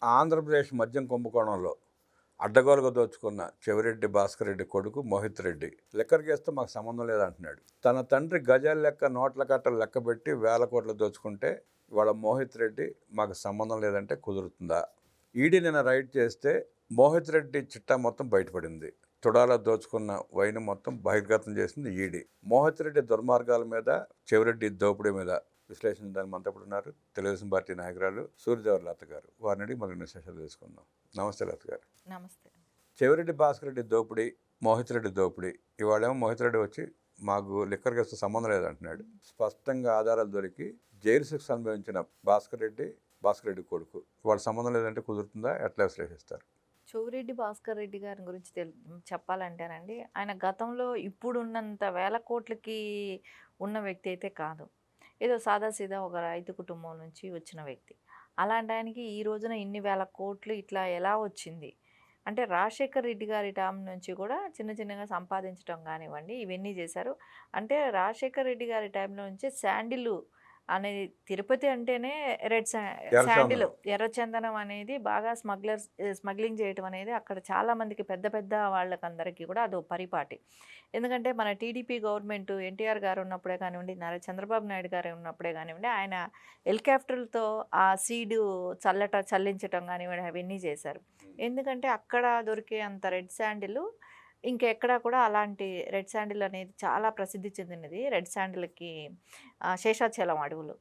ఆంధ్రప్రదేశ్ మద్యం కుంభకోణంలో అడ్డగోలుగా దోచుకున్న చెవిరెడ్డి భాస్కర్ రెడ్డి కొడుకు మోహిత్ రెడ్డి లిక్కర్ కేసుతో మాకు సంబంధం లేదంటున్నాడు. తన తండ్రి గజాల లెక్క నోట్ల కట్టలు లెక్క పెట్టి వేల కోట్లు దోచుకుంటే ఇవాళ మోహిత్ రెడ్డి మాకు సంబంధం లేదంటే కుదురుతుందా? ఈడీ నిన్న రైడ్ చేస్తే మోహిత్ రెడ్డి చిట్టా మొత్తం బయటపడింది. తుడాలో దోచుకున్న వైన్ మొత్తం బహిర్గతం చేసింది ఈడీ. మోహిత్ రెడ్డి దుర్మార్గాల మీద, చెవిరెడ్డి దోపిడీ మీద విశ్లేషించడానికి మనతో ఉన్నారు తెలుగుదేశం పార్టీ నాయకురాలు సూర్యదేవర లత గారు. వారిని మరిన్ని విశేషాలు తెలుసుకుందాం. నమస్తే లత గారు. నమస్తే. చెవిరెడ్డి భాస్కర్ రెడ్డి దోపిడీ, మోహిత్ రెడ్డి దోపిడీ. ఇవాళేమో మోహిత్ రెడ్డి వచ్చి మాకు లిక్కర్ కేసుతో సంబంధం లేదంటున్నాడు. స్పష్టంగా ఆధారాలు దొరికి జైలు శిక్ష అనుభవించిన భాస్కర్ రెడ్డి కొడుకు ఇవాళ సంబంధం లేదంటే కుదురుతుందా? ఎట్లా విశ్లేషిస్తారు? చెవిరెడ్డి భాస్కర్ రెడ్డి గారి గురించి చెప్పాలంటేనండి, ఆయన గతంలో ఇప్పుడున్నంత వేల కోట్లకి ఉన్న వ్యక్తి అయితే కాదు. ఏదో సాదాసీదా ఒక రైతు కుటుంబం నుంచి వచ్చిన వ్యక్తి. అలాంటి ఆయనకి ఈ రోజున ఇన్ని వేల కోట్లు ఇట్లా ఎలా వచ్చింది అంటే, రాజశేఖర్ రెడ్డి గారి టైం నుంచి కూడా చిన్న చిన్నగా సంపాదించడం కానివ్వండి, ఇవన్నీ చేశారు. అంటే రాజశేఖర్ రెడ్డి గారి టైంలో నుంచి శాండిల్ అనేది, తిరుపతి అంటేనే శాండిల్, ఎర్రచందనం అనేది బాగా స్మగ్లింగ్ చేయటం అనేది అక్కడ చాలామందికి పెద్ద పెద్ద వాళ్ళకందరికీ కూడా అదో పరిపాటి. ఎందుకంటే మన టీడీపీ గవర్నమెంట్ ఎన్టీఆర్ గారు ఉన్నప్పుడే కానివ్వండి, చంద్రబాబు నాయుడు గారు ఉన్నప్పుడే కానివ్వండి, ఆయన హెలికాప్టర్లతో ఆ సీడు చల్లించటం కానివ్వండి అవన్నీ చేశారు. ఎందుకంటే అక్కడ దొరికే అంత రెడ్ శాండిల్ ఇంకెక్కడా కూడా అలాంటి రెడ్ శాండిల్ అనేది చాలా ప్రసిద్ధి చెందినది. రెడ్ శాండిల్కి శేషాచలం అడవులు.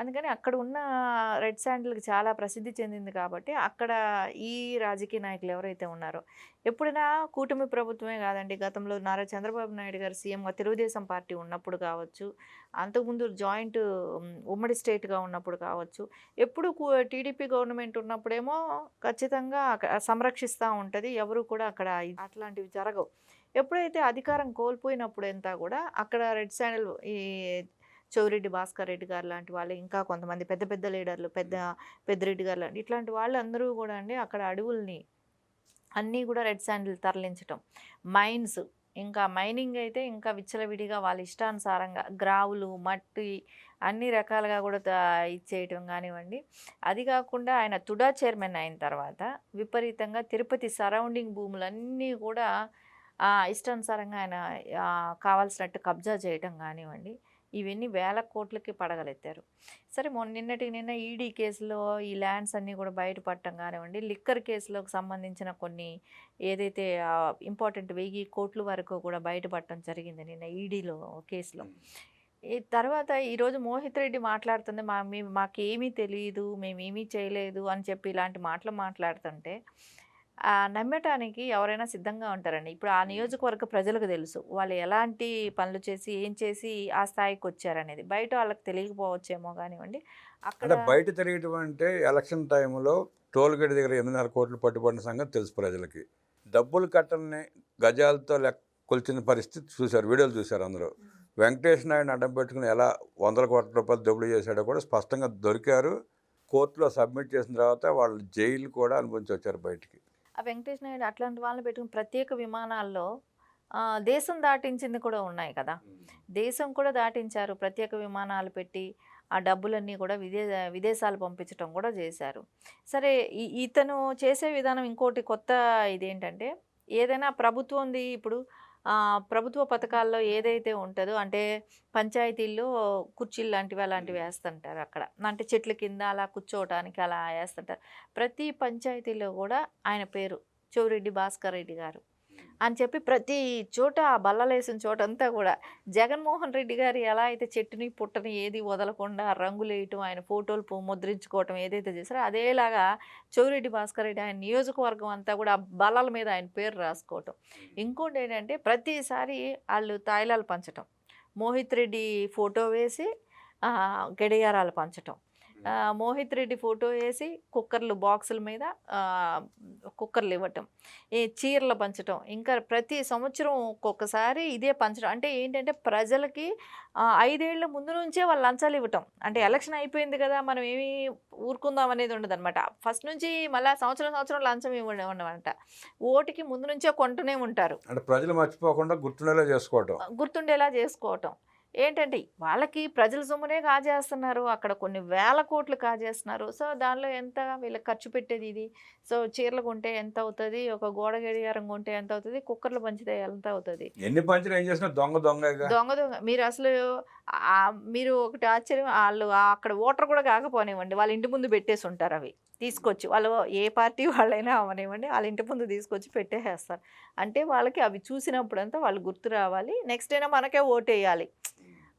అందుకని అక్కడ ఉన్న రెడ్ శాండిల్కి చాలా ప్రసిద్ధి చెందింది కాబట్టి అక్కడ ఈ రాజకీయ నాయకులు ఎవరైతే ఉన్నారో, ఎప్పుడైనా కూటమి ప్రభుత్వమే కాదండి, గతంలో నారా చంద్రబాబు నాయుడు గారు సీఎంగా తెలుగుదేశం పార్టీ ఉన్నప్పుడు కావచ్చు, అంతకుముందు జాయింట్ ఉమ్మడి స్టేట్గా ఉన్నప్పుడు కావచ్చు, ఎప్పుడు టీడీపీ గవర్నమెంట్ ఉన్నప్పుడేమో ఖచ్చితంగా సంరక్షిస్తూ ఉంటుంది. ఎవరు కూడా అక్కడ అట్లాంటివి జరగవు. ఎప్పుడైతే అధికారం కోల్పోయినప్పుడు అంతా కూడా అక్కడ రెడ్ శాండిల్, ఈ చెవిరెడ్డి భాస్కర్ రెడ్డి గారు లాంటి వాళ్ళు, ఇంకా కొంతమంది పెద్ద పెద్ద లీడర్లు, పెద్దిరెడ్డి గారు లాంటి ఇట్లాంటి వాళ్ళందరూ కూడా అండి అక్కడ అడవుల్ని అన్నీ కూడా రెడ్ శాండిల్ తరలించటం, మైన్స్, ఇంకా మైనింగ్ అయితే ఇంకా విచ్చలవిడిగా వాళ్ళ ఇష్టానుసారంగా గ్రావులు, మట్టి అన్ని రకాలుగా కూడా ఇచ్చేయటం కానివ్వండి. అది కాకుండా ఆయన తుడా చైర్మన్ అయిన తర్వాత విపరీతంగా తిరుపతి సరౌండింగ్ భూములన్నీ కూడా ఇష్టానుసారంగా ఆయన కావాల్సినట్టు కబ్జా చేయటం కానివ్వండి, ఇవన్నీ వేల కోట్లకి పడగలెత్తారు. సరే, నిన్న ఈడీ కేసులో ఈ ల్యాండ్స్ అన్నీ కూడా బయటపడటం కానివ్వండి, లిక్కర్ కేసులోకి సంబంధించిన కొన్ని ఏదైతే ఇంపార్టెంట్ 1000 కోట్ల వరకు కూడా బయటపడటం జరిగింది నిన్న ఈడీలో కేసులో. ఈ తర్వాత ఈరోజు మోహిత్ రెడ్డి మాట్లాడుతుంది, మాకేమీ తెలియదు, మేమేమీ చేయలేదు అని చెప్పి ఇలాంటి మాటలు మాట్లాడుతుంటే నమ్మటానికి ఎవరైనా సిద్ధంగా ఉంటారండి. ఇప్పుడు ఆ నియోజకవర్గ ప్రజలకు తెలుసు వాళ్ళు ఎలాంటి పనులు చేసి ఏం చేసి ఆ స్థాయికి వచ్చారనేది. బయట వాళ్ళకి తెలియకపోవచ్చేమో కానివ్వండి. అక్కడ బయట తెలియటం అంటే ఎలక్షన్ టైంలో టోల్గేట్ దగ్గర 8.5 కోట్లు పట్టుబడిన సంగతి తెలుసు ప్రజలకి. డబ్బులు కట్టల్ని గజాలతో కొలిచిన పరిస్థితి చూశారు, వీడియోలు చూశారు అందరూ. వెంకటేష్ నాయుడిని అడ్డం పెట్టుకుని ఎలా 100 కోట్ల రూపాయలు దోపిడీ చేశాడో కూడా స్పష్టంగా దొరికారు. కోర్టులో సబ్మిట్ చేసిన తర్వాత వాళ్ళు జైలు కూడా అనుభవించి వచ్చారు బయటికి. ఆ వెంకటేష్ నాయుడు అట్లాంటి వాళ్ళని పెట్టుకుని ప్రత్యేక విమానాల్లో దేశం దాటించింది కూడా ఉన్నాయి కదా. దేశం కూడా దాటించారు, ప్రత్యేక విమానాలు పెట్టి ఆ డబ్బులన్నీ కూడా విదేశాలు పంపించడం కూడా చేశారు. సరే, ఇతను చేసే విధానం ఇంకోటి కొత్త ఇదేంటంటే, ఏదైనా ప్రభుత్వంది ఇప్పుడు ప్రభుత్వ పథకాల్లో ఏదైతే ఉంటుందో, అంటే పంచాయతీల్లో కుర్చీలు లాంటివి అలాంటివి వేస్తుంటారు అక్కడ, అంటే చెట్ల కింద అలా కూర్చోవటానికి అలా వేస్తుంటారు. ప్రతి పంచాయతీలో కూడా ఆయన పేరు చెవిరెడ్డి భాస్కర్ రెడ్డి గారు అని చెప్పి ప్రతి చోట ఆ బల్లలేసిన చోటంతా కూడా జగన్మోహన్ రెడ్డి గారు ఎలా అయితే చెట్టుని పుట్టని ఏది వదలకుండా రంగులు వేయటం, ఆయన ఫోటోలు ముద్రించుకోవటం ఏదైతే చేశారో, అదేలాగా చెవిరెడ్డి భాస్కర్ రెడ్డి ఆయన నియోజకవర్గం అంతా కూడా బల్లల మీద ఆయన పేరు రాసుకోవటం. ఇంకోటి ఏంటంటే, ప్రతిసారి వాళ్ళు తాయిలాలు పంచటం, మోహిత్ రెడ్డి ఫోటో వేసి గడియారాలు పంచటం, మోహిత్ రెడ్డి ఫోటో వేసి కుక్కర్లు బాక్సుల మీద కుక్కర్లు ఇవ్వటం, ఈ చీరలు పంచటం, ఇంకా ప్రతి సంవత్సరం ఒక్కొక్కసారి ఇదే పంచడం. అంటే ఏంటంటే, ప్రజలకి 5 ఏళ్ల ముందు నుంచే వాళ్ళు లంచాలు ఇవ్వటం. అంటే ఎలక్షన్ అయిపోయింది కదా, మనం ఏమి ఊరుకుందాం అనేది ఉండదు అనమాట. ఫస్ట్ నుంచి మళ్ళీ సంవత్సరం లంచం ఇవ్వడం అంట. ఓటుకి ముందు నుంచే కొంటూనే ఉంటారు, అంటే ప్రజలు మర్చిపోకుండా గుర్తుండేలా చేసుకోవటం. ఏంటంటే వాళ్ళకి ప్రజల సొమ్మునే కాజేస్తున్నారు. అక్కడ కొన్ని వేల కోట్లు కాజేస్తున్నారు. సో, దానిలో ఎంత వీళ్ళకి ఖర్చు పెట్టేది ఇది. సో, చీరలు కొంటే ఎంత అవుతది? ఒక గోడ గడియారం కొంటే ఎంత అవుతది? కుక్కర్లు పంచితే ఎంత అవుతది? ఎన్ని పంచులు ఏం చేసినా దొంగేగా. దొంగ మీరసలు మీరు ఒకటి ఆశ్చర్యం ఆళ్ళు అక్కడ ఓటర్ కూడా కాకపోనివ్వండి. వాళ్ళ ఇంటి ముందు పెట్టేసుంటారవి. తీసుకొచ్చి వాళ్ళు ఏ పార్టీ వాళ్ళైనా అవ్వనివ్వండి. ఆళ్ళ ఇంటి ముందు తీసుకొచ్చి పెట్టేసేస్తారు. అంటే వాళ్ళకి అవి చూసినప్పుడంతా వాళ్ళు గుర్తు రావాలి. నెక్స్ట్ అయినా మనకే ఓటేయాలి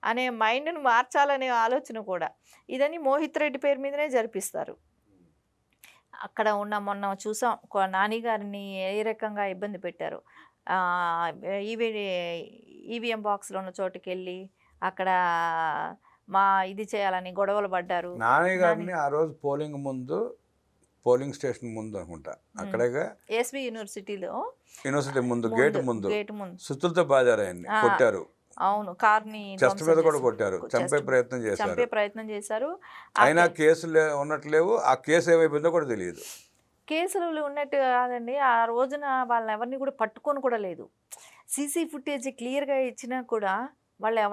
అనే మైండ్‌ని మార్చాలనే ఆలోచన కూడా. ఇదని మోహిత్ రెడ్డి పేరు మీదనే జరిపిస్తారు. అక్కడ మొన్న చూసాం నాని గారిని ఏ రకంగా ఇబ్బంది పెట్టారు. ఆహ్, ఈవీ ఈవీఎం బాక్స్‌లు ఉన్న చోటుకెళ్ళి అక్కడ ఇది చేయాలని గొడవలు పడ్డారు. నాని నాని గారిని ఆ రోజు పోలింగ్ స్టేషన్ ముందు అనుకుంటా అక్కడేగా ఎస్వి యూనివర్సిటీలో యూనివర్సిటీ ముందు గేట్ ముందు ముందు సుత్తులతో బాధారు ఆయన్ని, ఆ, కొట్టారు. అవును. కార్‌ని చెస్ట్ మీద కూడా కొట్టారు, చంపే ప్రయత్నం చంపే చేశారు. ప్రయత్నం చేశారు. అయినా కేసులు ఉన్నట్లేవు. ఆ కేసు ఏమైపోయిందో కూడా తెలియదు. కేసులు ఉన్నట్టు కాదండి. ఆ రోజున వాళ్ళెవరిని కూడా పట్టుకొని కూడా లేదు. సీసీ ఫుటేజ్ క్లియర్‌గా ఇచ్చినా కూడా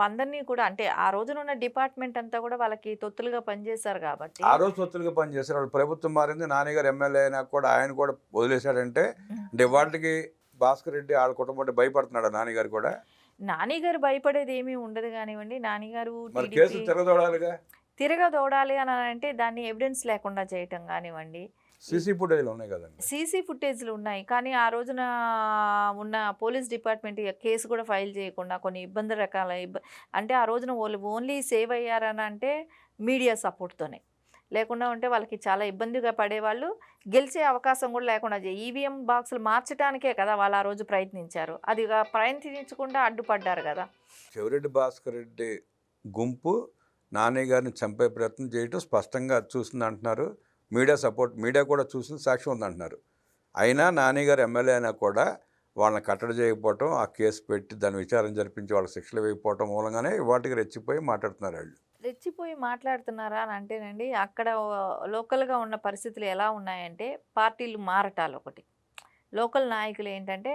అందరిని కూడా అంటే ఆ రోజున ఉన్న డిపార్ట్‌మెంట్ అంతా కూడా వాళ్ళకి తొత్తులుగా పనిచేశారు కాబట్టి ఆ రోజు సొత్తులుగా పనిచేశారు. వాళ్ళు ప్రభుత్వం మారింది, నాన్నగారు ఎమ్మెల్యే అయినా కూడా ఆయన కూడా వదిలేశాడంటే అంటే వాటికి భాస్కర్ రెడ్డి వాళ్ళ కుటుంబం భయపడుతున్నాడు. నాన్నగారు కూడా నాని గారు భయపడేది ఏమీ ఉండదు కానివ్వండి. నాని గారు మరి కేసులు తిరగదోడాలిగా. తిరగదోడాలి అని అంటే దాన్ని ఎవిడెన్స్ లేకుండా చేయటం కానివ్వండి. సీసీ ఫుటేజ్లు ఉన్నాయి కదండి. సీసీ ఫుటేజ్‌లు ఉన్నాయి. కానీ ఆ రోజున ఉన్న పోలీస్ డిపార్ట్‌మెంట్ కేసు కూడా ఫైల్ చేయకుండా కొన్ని రకాల అంటే ఆ రోజున వాళ్ళు ఓన్లీ సేవ్ అయ్యారని అంటే మీడియా సపోర్ట్‌తోనే. లేకుండా ఉంటే వాళ్ళకి చాలా ఇబ్బందిగా పడేవాళ్ళు. గెలిచే అవకాశం కూడా లేకుండా ఈవీఎం బాక్సులు మార్చడానికే కదా వాళ్ళు ఆ రోజు ప్రయత్నించారు. ప్రయత్నించకుండా అడ్డుపడ్డారు కదా! చెవిరెడ్డి భాస్కర్ రెడ్డి గుంపు నాని గారిని చంపే ప్రయత్నం చేయటం స్పష్టంగా చూసింది అంటున్నారు. మీడియా కూడా చూసింది, సాక్ష్యం ఉందంటున్నారు. అయినా నాని గారు ఎమ్మెల్యే అయినా కూడా వాళ్ళని కట్టడి చేయకపోవటం, ఆ కేసు పెట్టి దాని విచారణ జరిపించి వాళ్ళకి శిక్షలు వేయకపోవటం మూలంగానే వాటికి రెచ్చిపోయి మాట్లాడుతున్నారు వాళ్ళు. రెచ్చిపోయి మాట్లాడుతున్నారా అని అంటేనండి, అక్కడ లోకల్‌గా ఉన్న పరిస్థితులు ఎలా ఉన్నాయంటే, పార్టీలు మారటాలు ఒకటి. లోకల్ నాయకులు ఏంటంటే,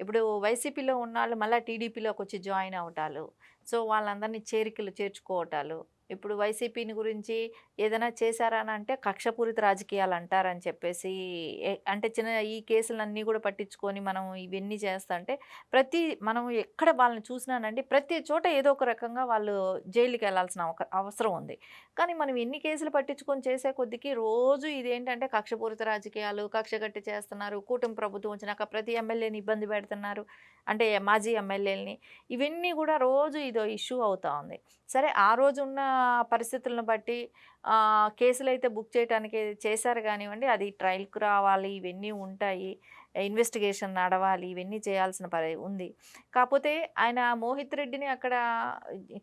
ఇప్పుడు వైసీపీలో ఉన్నాళ్ళు మళ్ళా టీడీపీలోకొచ్చి జాయిన్ అవ్వటాలు. సో, వాళ్ళందరినీ చేర్చుకోవటాలు. ఇప్పుడు వైసీపీని గురించి ఏదైనా చేశారా అని అంటే కక్షపూరిత రాజకీయాలు అంటారని చెప్పేసి అంటే ఈ కేసులన్నీ కూడా పట్టించుకొని మనం ఇవన్నీ చేస్తుంటే మనం ఎక్కడ వాళ్ళని చూసినానండి ప్రతి చోట ఏదో ఒక రకంగా వాళ్ళు జైలుకి వెళ్ళాల్సిన అవసరం ఉంది. కానీ మనం ఎన్ని కేసులు పట్టించుకొని చేసే కొద్దికి రోజు ఇదేంటంటే కక్షపూరిత రాజకీయాలు, కక్ష కట్టి చేస్తున్నారు. కూటమి ప్రభుత్వం వచ్చినాక ప్రతి ఎమ్మెల్యేని ఇబ్బంది పెడుతున్నారు. అంటే మాజీ ఎమ్మెల్యేలని. ఇవన్నీ కూడా రోజు ఇదో ఇష్యూ అవుతా ఉంది. సరే ఆ రోజున్న పరిస్థితులను బట్టి కేసులైతే బుక్ చేయడానికి చేశారు కానివ్వండి. అది ట్రయల్‌కి రావాలి. ఇవన్నీ ఉంటాయి. ఇన్వెస్టిగేషన్ నడవాలి. ఇవన్నీ చేయాల్సిన ఉంది. కాకపోతే ఆయన మోహిత్ రెడ్డిని అక్కడ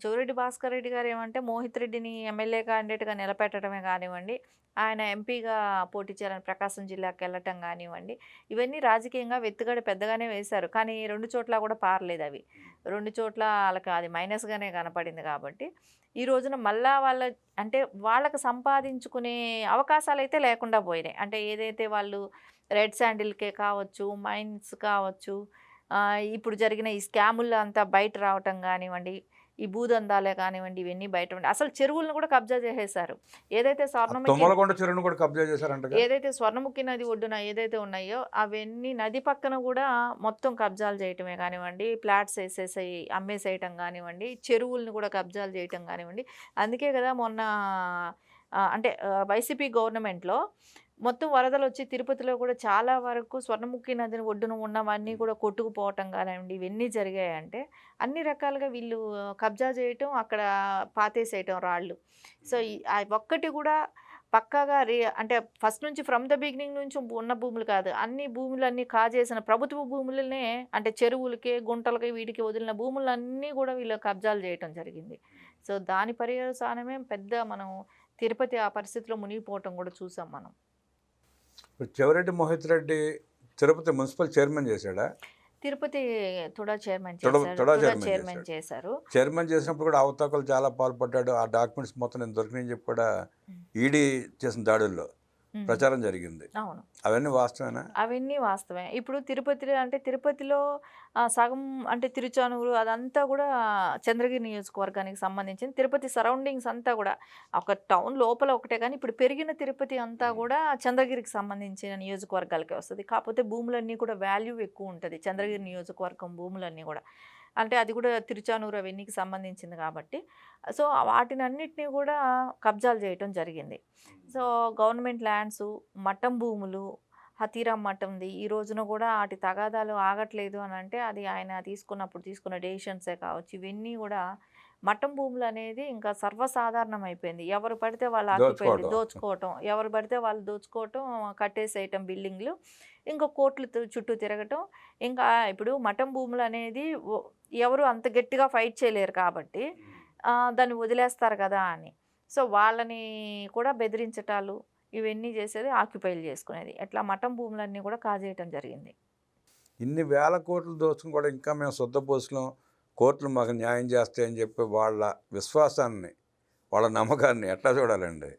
చెవిరెడ్డి భాస్కర్ రెడ్డి గారు ఏమంటే మోహిత్ రెడ్డిని ఎమ్మెల్యే క్యాండిడేట్‌గా నిలబెట్టడమే కానివ్వండి, ఆయన ఎంపీగా పోటీ చేయాలని ప్రకాశం జిల్లాకి వెళ్ళటం కానివ్వండి, ఇవన్నీ రాజకీయంగా ఎత్తుగడ పెద్దగానే వేశారు. కానీ 2 చోట్ల కూడా పారలేదు అవి. 2 చోట్ల వాళ్ళకి అది మైనస్‌గానే కనపడింది కాబట్టి, ఈ రోజున మళ్ళా అంటే వాళ్ళకి సంపాదించుకునే అవకాశాలైతే లేకుండా పోయినాయి. అంటే ఏదైతే వాళ్ళు రెడ్ శాండిల్‌కే కావచ్చు, మైన్స్ కావచ్చు, ఇప్పుడు జరిగిన ఈ స్కాముల్లో అంతా బయట రావటం కానివ్వండి, ఈ భూదందాలే కానివ్వండి, ఇవన్నీ బయట అసలు చెరువులను కూడా కబ్జా చేసేశారు. ఏదైతే తుమ్మలకొండ చెరువును కూడా కబ్జా చేశారంట. ఏదైతే స్వర్ణముఖి నది ఒడ్డున ఏదైతే ఉన్నాయో అవన్నీ నది పక్కన కూడా మొత్తం కబ్జాలు చేయటమే కానివ్వండి, ఫ్లాట్స్ అమ్మేసేయటం కానివ్వండి, చెరువులను కూడా కబ్జాలు చేయటం కానివ్వండి. అందుకే కదా మొన్న అంటే వైసీపీ గవర్నమెంట్‌లో మొత్తం వరదలొచ్చి తిరుపతిలో కూడా చాలా వరకు స్వర్ణముఖి నదిని ఒడ్డున ఉన్నవన్నీ కూడా కొట్టుకుపోవటం కానివ్వండి, ఇవన్నీ జరిగాయంటే అన్ని రకాలుగా వీళ్ళు కబ్జా చేయటం, అక్కడ పాతేసేయటం రాళ్ళు. సో, ఒక్కటి కూడా పక్కాగా అంటే ఫస్ట్ నుంచి ఫ్రమ్ ద బిగినింగ్ నుంచి ఉన్న భూములు కాదు. అన్ని భూములన్నీ కాజేసిన ప్రభుత్వ భూములనే అంటే చెరువులకి, గుంటలకి వీటికి వదిలిన భూములన్నీ కూడా వీళ్ళు కబ్జాలు చేయటం జరిగింది. సో, దాని పర్యవసానమే మనం తిరుపతి ఆ పరిస్థితిలో మునిగిపోవటం కూడా చూసాం మనం. చెవిరెడ్డి మోహిత్ రెడ్డి తిరుపతి మున్సిపల్ చైర్మన్ చేశాడా? తిరుపతి తుడా చైర్మన్ చేశారు. చైర్మన్ చేసినప్పుడు కూడా అవతాకలు చాలా పాల్పడ్డాడు. ఆ డాక్యుమెంట్స్ మొత్తం నేను దొరికినాయని చెప్పి కూడా ఈడీ చేసిన దాడుల్లో ప్రచారం జరిగింది. అవును. అవన్నీ వాస్తవేనా? అవన్నీ వాస్తవమే. ఇప్పుడు తిరుపతిలో సగం అంటే తిరుచానూరు అదంతా గూడా చంద్రగిరి నియోజకవర్గానికి సంబంధించింది. తిరుపతి సరౌండింగ్స్ అంతా గూడా ఒక టౌన్ లోపల ఒకటే గానీ, ఇప్పుడు పెరిగిన తిరుపతి అంతా గూడా చంద్రగిరికి సంబంధించిన నియోజకవర్గాలకే వస్తది. కాపోతే భూములన్నీ కూడా వాల్యూ ఎక్కువుంటది. చంద్రగిరి నియోజకవర్గం భూములన్నీ గూడా. అంటే అది గూడా తిరుచానూరు అవన్నీకి సంబంధించింది గాబట్టి, సో, వాటినన్నిటిని గూడా కబ్జాలు జేయటం జరిగింది. సో, గవర్నమెంట్ ల్యాండ్సు, మఠం భూములు, హతీరాం మఠంది ఈ రోజున గూడా ఆటి తగాదాలు ఆగట్లేదు అనంటే, అది ఆయన తీసుకున్న డెసిషన్సే కావచ్చు. ఇవన్నీ గూడా మఠం భూములనేది ఇంకా సర్వసాధారణమైపోయింది. ఎవరు పడితే వాళ్ళు ఆక్యుపైలు దోచుకోవడం. దోచుకోవటం, ఎవరు పడితే వాళ్ళు దోచుకోవటం, కట్టేసేయటం బిల్డింగ్‌లు. ఇంకా కోర్టులు చుట్టూ తిరగటం. ఇంకా ఇప్పుడు మఠం భూములనేది ఎవరు అంత గట్టిగా ఫైట్ చేయలేరు కాబట్టి, దాన్ని వదిలేస్తారు గదా అని. సో, వాళ్ళని కూడా బెదిరించటాలు, ఇవన్నీ చేసేది ఆక్యుపైలు చేసుకునేది. ఎట్లా మఠం భూములన్నీ కూడా కాజేయటం జరిగింది. ఇన్ని వేల కోట్లు దోచుకుని కూడా ఇంకా మేము శుద్ధపూసలం, కోర్టులు మాకు న్యాయం చేస్తాయని చెప్పి వాళ్ళ విశ్వాసాన్ని, వాళ్ళ నమ్మకాన్ని ఎట్లా చూడాలండి?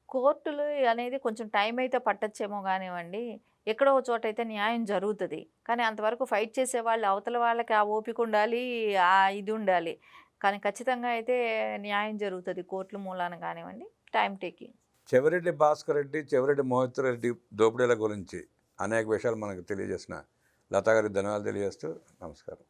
కోర్టులు అనేది కొంచెం టైం అయితే పట్టచ్చేమో గానివ్వండి, ఎక్కడో ఒక చోటైతే న్యాయం జరుగుతది. కానీ అంతవరకు ఫైట్ చేసేవాళ్ళు అవతల వాళ్ళకి ఆ ఓపిక ఉండాలి, ఇది ఉండాలి. కానీ ఖచ్చితంగా అయితే న్యాయం జరుగుతది కోర్టుల మూలాన గానివ్వండి, టైమ్ టేకింగ్. చెవిరెడ్డి భాస్కర్ రెడ్డి, చెవిరెడ్డి మోహిత్ రెడ్డి దోపిడీల గురించి అనేక విషయాలు మనకు తెలియజేసిన లతా గారికి ధన్యవాదాలు తెలియజేస్తూ నమస్కారం.